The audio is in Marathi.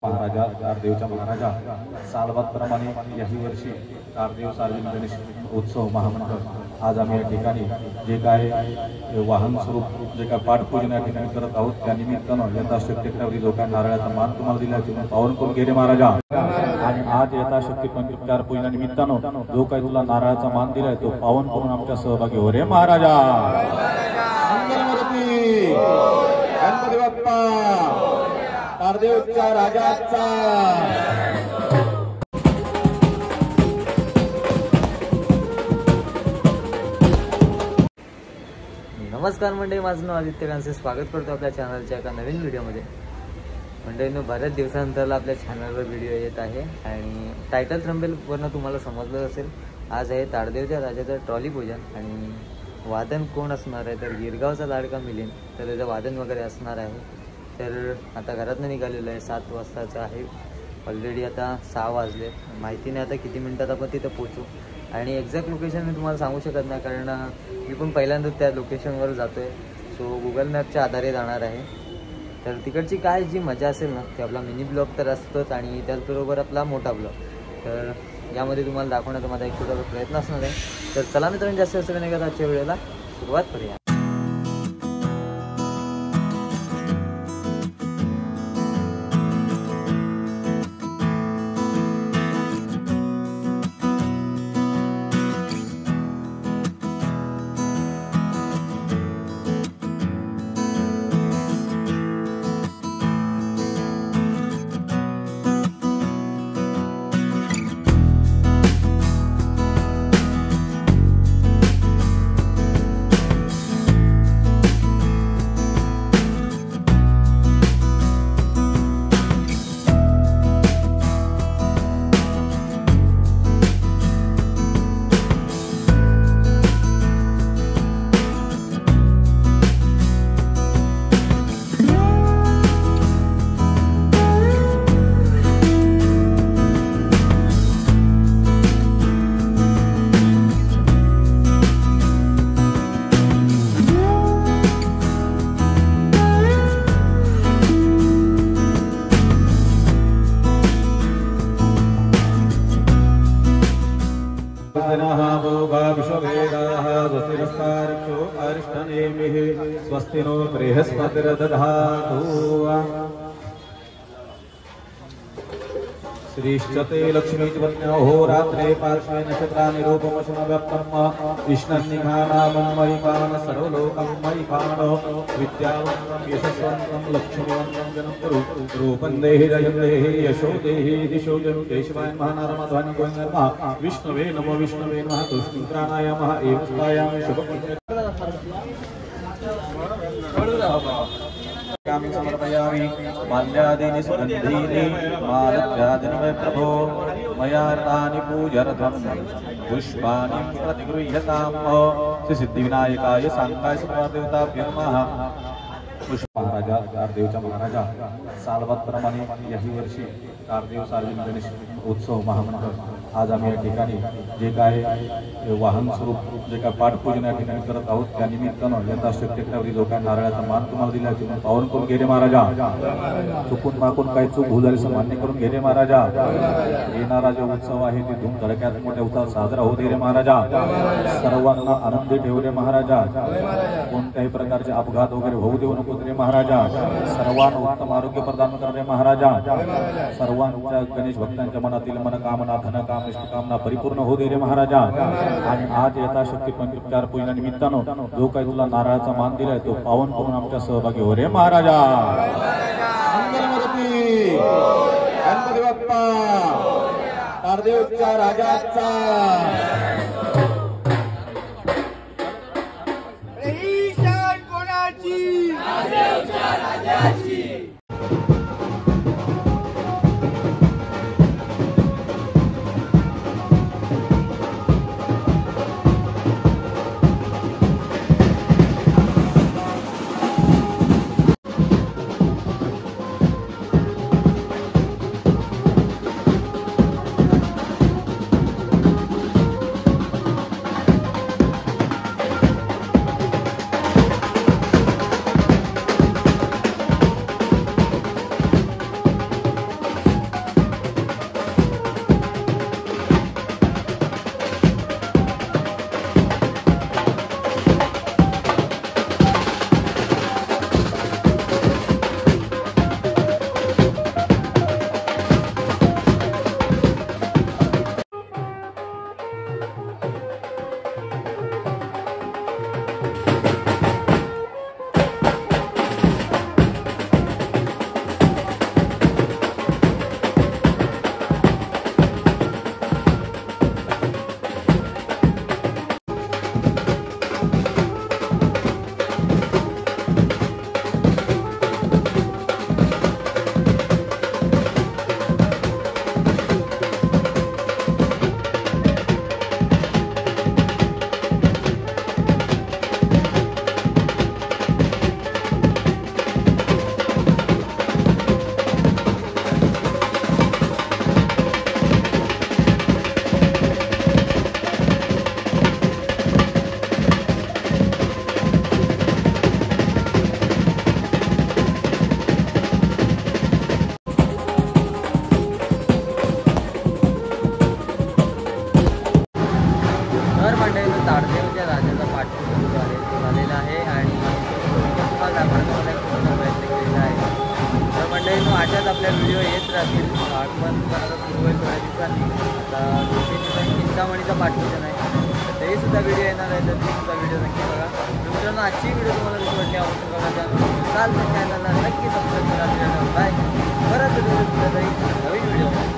महाराजा कारदेवच्या महाराजा सालबादप्रमाणे याही वर्षी कारदेव सार्वजनिक गणेश उत्सव महामंडळ आज आम्ही या ठिकाणी जे काय वाहन स्वरूप जे काय पाठपूजन या ठिकाणी करत आहोत त्या निमित्तानं यथाशक्ती लोकांना नारळाचा मान तुम्हाला दिला तुम्ही पावन करून घे रे महाराजा। आणि आज यथाशक्ती पंचोपचार पूजना निमित्तानं जो काही तुला नारळाचा मान दिलाय तो पावन करून आमच्या सहभागी हो रे महाराजा। गणपती बाप्पा कारदेवच्या राजाचा। नमस्कार मंडळी, माझं नाव आदित्य कांसे, स्वागत करतो आपल्या चॅनलच्या एका नवीन व्हिडिओमध्ये। मंडळीनं बऱ्याच दिवसानंतर आपल्या चॅनलवर व्हिडिओ येत आहे आणि टायटल थंबनेलवरनं तुम्हाला समजलं असेल, आज आहे ताडदेवच्या राजाचं ट्रॉली पूजन आणि वादन कोण असणार आहे तर गिरगावचा लाडका मिलिंद, तर त्याचं वादन वगैरे असणार आहे। तर आता घरातनं निघालेलं आहे, 7 वाजताचं आहे, ऑलरेडी आता 6 वाजले, माहिती नाही आता किती मिनटात आपण तिथं पोचू आणि एक्झॅक्ट लोकेशन मी तुम्हाला सांगू शकत नाही कारण मी पण पहिल्यांदाच त्या लोकेशनवर जातो आहे, सो गुगल मॅपच्या आधारे जाणार आहे। तर तिकडची काय जी मजा असेल ना ते आपला मिनी ब्लॉग तर असतोच आणि त्याचबरोबर आपला मोठा ब्लॉग, तर यामध्ये तुम्हाला दाखवण्याचा माझा एक छोटासा प्रयत्न असणार आहे। तर चला मित्रांनो, जास्त असं नाही का आजच्या वेळेला सुरुवात करूया। स्वस्ति नो बृहस्पतिर्दधातु। श्रीश्चते लक्ष्मीपत्न्यो पार्श्वे नक्षत्राणि रूपमशुनव्यक्तम् विष्णन्निघानामन्मयिपान सर्वलोकमयिपानो विद्यावन्तं यशस्वन्तं लक्ष्मीवन्तं जनं रूपं देहि जयं देहि यशो देहि दिशो जनु देशवाय महानारमाध्वानि गोविन्दर्मा विष्णवे नमो विष्णवे नमः तुष्टिप्राणाय महा एवस्तायामि शुभपुण्य समर्पयामि माल्यादीनि सुगन्धीनि मालत्यादिनि प्रभो मया रतानि पूजरथं पुष्पाणि प्रतिगृह्यताम्। श्री सिद्धिविनायकाय सांगाय सर्वदेवताभ्यो नमः। महाराजा कारदेवच्या महाराजा सालबादप्रमाणे याही वर्षी कारदेव सार्वजनिक गणेश उत्सव महामंडळ आज आम्ही या ठिकाणी जे काय वाहन स्वरूप जे काय पाठपूजन या ठिकाणी करत आहोत त्या निमित्तानं यथाशक्ती लोकांना नारळाचा मान तुम्हाला दिला तुम्ही पावन करून घे रे महाराजा। चुकून माकून काही चूक भूल झाली मान्य करून घे रे महाराजा। येणारा जो उत्सव आहे ते धूमधडक्यात मोठ्या उत्साहात साजरा होऊ दे रे महाराजा। सर्वांना आनंदी ठेवू रे महाराजा। कोणत्याही प्रकारचे अपघात वगैरे होऊ देऊ नको रे महाराजा। सर्वांना उत्तम आरोग्य प्रदान कर रे महाराजा। सर्वांच्या गणेश भक्तांच्या मनातील मनकामना धनकामना इष्टकामना परिपूर्ण होऊ दे रे महाराजा। आणि आज यथाशक्ती पंचोपचार पूजना निमित्तानं जो काही तुला नारळाचा मान दिलाय तो पावन करून आमच्या सहभागी हो रे महाराजा। गणपती बाप्पा कारदेवच्या राजाचा। दिवसांनी आता 2-3 दिवसांनी चिंतामणीचा पाठवून आहे, तर तेही सुद्धा व्हिडिओ येणार आहे, तर ती सुद्धा व्हिडिओ नक्की बघा. मित्रांनो, आजची व्हिडिओ तुम्हाला कशी वाटली आवडते बघा, चॅनलला नक्की सबस्क्राईब करा. बाय. परत नवीन व्हिडिओ.